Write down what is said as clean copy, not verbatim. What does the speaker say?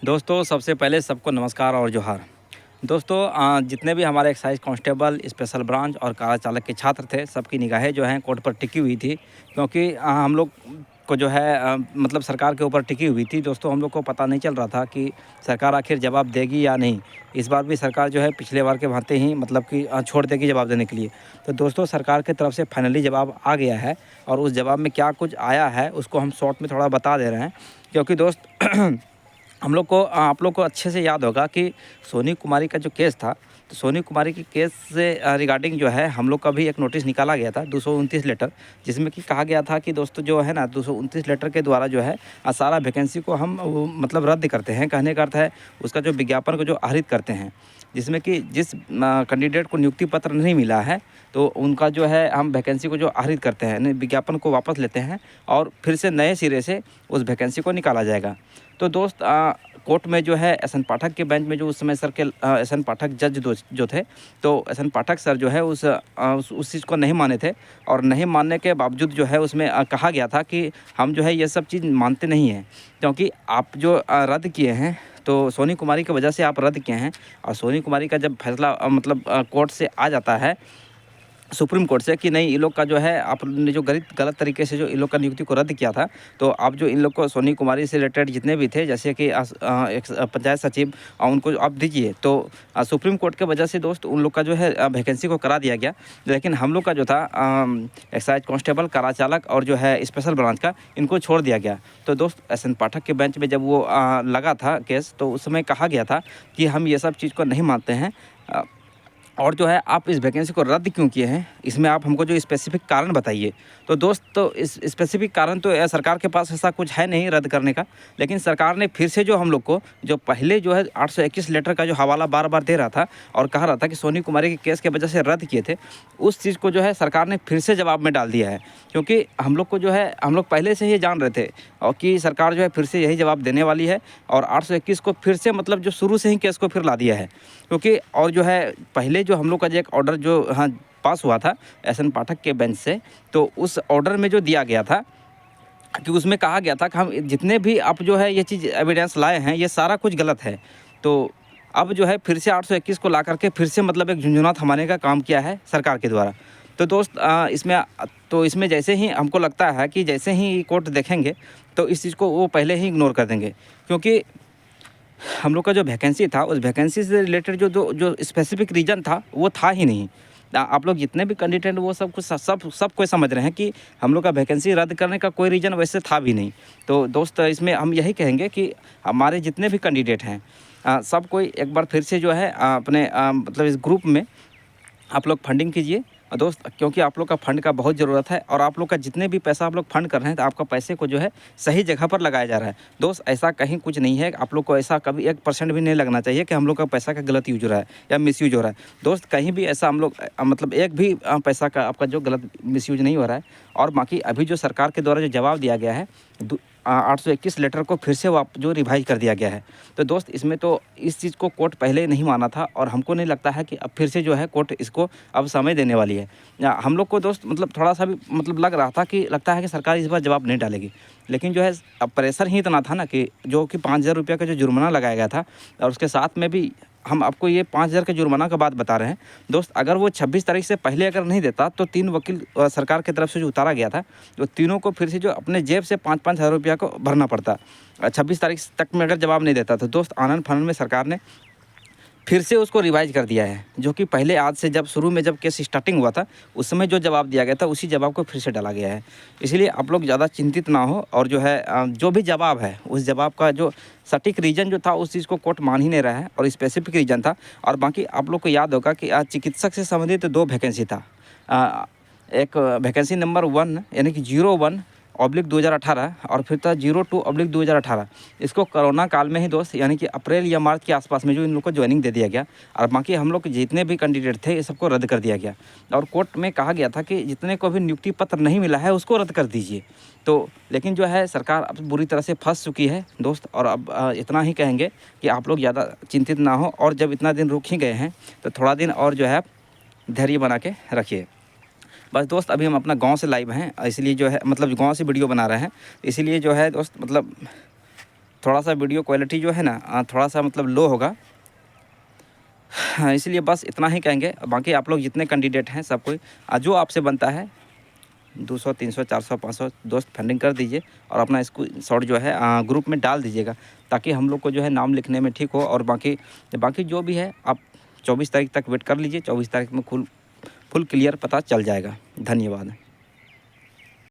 दोस्तों सबसे पहले सबको नमस्कार और जोहार। दोस्तों जितने भी हमारे एक्साइज कांस्टेबल, स्पेशल ब्रांच और कार चालक के छात्र थे, सबकी निगाहें जो हैं कोर्ट पर टिकी हुई थी, क्योंकि हम लोग को जो है मतलब सरकार के ऊपर टिकी हुई थी। दोस्तों हम लोग को पता नहीं चल रहा था कि सरकार आखिर जवाब देगी या नहीं। इस बार भी सरकार जो है पिछले बार के भांति ही मतलब कि छोड़ देगी जवाब देने के लिए। तो दोस्तों सरकार की तरफ से फाइनली जवाब आ गया है और उस जवाब में क्या कुछ आया है उसको हम शॉर्ट में थोड़ा बता दे रहे हैं, क्योंकि दोस्त हम लोग को आप लोग को अच्छे से याद होगा कि सोनी कुमारी का जो केस था, तो सोनी कुमारी के केस से रिगार्डिंग जो है हम लोग का भी एक नोटिस निकाला गया था 229 लेटर, जिसमें कि कहा गया था कि दोस्तों जो है ना 229 लेटर के द्वारा जो है सारा वैकेंसी को हम मतलब रद्द करते हैं। कहने का अर्थ है उसका जो विज्ञापन को जो आहरित करते हैं, जिसमें कि जिस कैंडिडेट को नियुक्ति पत्र नहीं मिला है तो उनका जो है हम वैकेंसी को जो आहरित करते हैं, विज्ञापन को वापस लेते हैं और फिर से नए सिरे से उस वैकेंसी को निकाला जाएगा। तो दोस्त कोर्ट में जो है एस.एन. पाठक के बेंच में जो उस समय सर के एस.एन. पाठक जज जो थे, तो एस.एन. पाठक सर जो है उस चीज़ को नहीं माने थे और नहीं मानने के बावजूद जो है उसमें कहा गया था कि हम जो है ये सब चीज़ मानते नहीं हैं, क्योंकि आप जो रद्द किए हैं तो सोनी कुमारी की वजह से आप रद्द किए हैं। और सोनी कुमारी का जब फैसला मतलब कोर्ट से आ जाता है, सुप्रीम कोर्ट से, कि नहीं इन लोग का जो है आपने जो गलत तरीके से जो इन लोग का नियुक्ति को रद्द किया था, तो आप जो इन लोग को सोनी कुमारी से रिलेटेड जितने भी थे, जैसे कि एक पंचायत सचिव उनको आप दीजिए। तो सुप्रीम कोर्ट के वजह से दोस्त उन लोग का जो है वैकेंसी को करा दिया गया। लेकिन हम लोग का जो था एक्साइज कांस्टेबल, कारा चालक और जो है स्पेशल ब्रांच का, इनको छोड़ दिया गया। तो दोस्त एस.एन. पाठक के बेंच में जब वो लगा था केस, तो उस समय कहा गया था कि हम ये सब चीज़ को नहीं मानते हैं और जो है आप इस वैकेंसी को रद्द क्यों किए हैं, इसमें आप हमको जो स्पेसिफिक कारण बताइए। तो दोस्त तो इस स्पेसिफिक कारण तो सरकार के पास ऐसा कुछ है नहीं रद्द करने का, लेकिन सरकार ने फिर से जो हम लोग को जो पहले जो है 821 लेटर का जो हवाला बार बार दे रहा था और कह रहा था कि सोनी कुमारी के केस के वजह से रद्द किए थे, उस चीज़ को जो है सरकार ने फिर से जवाब में डाल दिया है। क्योंकि हम लोग को जो है हम लोग पहले से ही जान रहे थे और कि सरकार जो है फिर से यही जवाब देने वाली है और 821 को फिर से मतलब जो शुरू से ही केस को फिर ला दिया है। क्योंकि और जो है पहले जो हम लोग का जो एक ऑर्डर जो पास हुआ था एस.एन. पाठक के बेंच से, तो उस ऑर्डर में जो दिया गया था कि उसमें कहा गया था कि हम जितने भी आप जो है ये चीज़ एविडेंस लाए हैं ये सारा कुछ गलत है। तो अब जो है फिर से 821 को ला करके फिर से मतलब एक झुंझुना थमाने का काम किया है सरकार के द्वारा। तो दोस्त इसमें जैसे ही हमको लगता है कि जैसे ही कोर्ट देखेंगे तो इस चीज़ को वो पहले ही इग्नोर कर देंगे, क्योंकि हम लोग का जो वैकेंसी था उस वैकेंसी से रिलेटेड जो स्पेसिफिक रीज़न था वो था ही नहीं। आप लोग जितने भी कैंडिडेट वो सब कुछ सब कोई समझ रहे हैं कि हम लोग का वैकेंसी रद्द करने का कोई रीज़न वैसे था भी नहीं। तो दोस्त इसमें हम यही कहेंगे कि हमारे जितने भी कैंडिडेट हैं सब कोई एक बार फिर से जो है अपने मतलब इस ग्रुप में आप लोग फंडिंग कीजिए दोस्त, क्योंकि आप लोग का फंड का बहुत ज़रूरत है और आप लोग का जितने भी पैसा आप लोग फंड कर रहे हैं तो आपका पैसे को जो है सही जगह पर लगाया जा रहा है। दोस्त ऐसा कहीं कुछ नहीं है, आप लोग को ऐसा कभी 1% भी नहीं लगना चाहिए कि हम लोग का पैसा का गलत यूज हो रहा है या मिसयूज हो रहा है। दोस्त कहीं भी ऐसा हम लोग मतलब एक भी पैसा का आपका जो गलत मिसयूज नहीं हो रहा है। और बाकी अभी जो सरकार के द्वारा जो जवाब दिया गया है 821 लेटर को फिर से जो रिवाइज कर दिया गया है। तो दोस्त इसमें तो इस चीज़ को कोर्ट पहले नहीं माना था और हमको नहीं लगता है कि अब फिर से जो है कोर्ट इसको अब समय देने वाली है। हम लोग को दोस्त मतलब थोड़ा सा भी मतलब लग रहा था कि लगता है कि सरकार इस बार जवाब नहीं डालेगी, लेकिन जो है अब प्रेशर ही इतना था ना कि जो कि 5,000 रुपये का जो जुर्माना लगाया गया था और उसके साथ में भी हम आपको ये 5,000 के जुर्माना का बात बता रहे हैं। दोस्त अगर वो 26 तारीख से पहले अगर नहीं देता तो 3 वकील सरकार की तरफ से जो उतारा गया था, तो तीनों को फिर से जो अपने जेब से 5-5 हज़ार रुपया को भरना पड़ता 26 तारीख तक में अगर जवाब नहीं देता। तो दोस्त आनन फानन में सरकार ने फिर से उसको रिवाइज कर दिया है, जो कि पहले आज से जब शुरू में जब केस स्टार्टिंग हुआ था उस समय जो जवाब दिया गया था उसी जवाब को फिर से डाला गया है। इसलिए आप लोग ज़्यादा चिंतित ना हो और जो है जो भी जवाब है उस जवाब का जो सटीक रीज़न जो था उस चीज़ को कोर्ट मान ही नहीं रहा है और स्पेसिफिक रीज़न था। और बाकी आप लोग को याद होगा कि चिकित्सक से संबंधित 2 वैकेंसी था। एक वैकेंसी नंबर 1 यानी कि 01/2018 और फिर था 02/2018। इसको कोरोना काल में ही दोस्त यानी कि अप्रैल या मार्च के आसपास में जो इन लोग को ज्वाइनिंग दे दिया गया और बाकी हम लोग जितने भी कैंडिडेट थे ये सबको रद्द कर दिया गया। और कोर्ट में कहा गया था कि जितने को भी नियुक्ति पत्र नहीं मिला है उसको रद्द कर दीजिए। तो लेकिन जो है सरकार अब बुरी तरह से फंस चुकी है दोस्त। और अब इतना ही कहेंगे कि आप लोग ज़्यादा चिंतित ना हो और जब इतना दिन रुक ही गए हैं तो थोड़ा दिन और जो है धैर्य बना के रखिए। बस दोस्त अभी हम अपना गांव से लाइव हैं, इसलिए जो है मतलब गांव से वीडियो बना रहे हैं, इसीलिए जो है दोस्त मतलब थोड़ा सा वीडियो क्वालिटी जो है ना थोड़ा सा मतलब लो होगा, इसलिए बस इतना ही कहेंगे। बाकी आप लोग जितने कैंडिडेट हैं सब कोई जो आपसे बनता है 200 300 400 500 दोस्त फंडिंग कर दीजिए और अपना इसको शॉर्ट जो है ग्रुप में डाल दीजिएगा, ताकि हम लोग को जो है नाम लिखने में ठीक हो। और बाकी जो भी है आप 24 तारीख तक वेट कर लीजिए, 24 तारीख में फुल क्लियर पता चल जाएगा। धन्यवाद।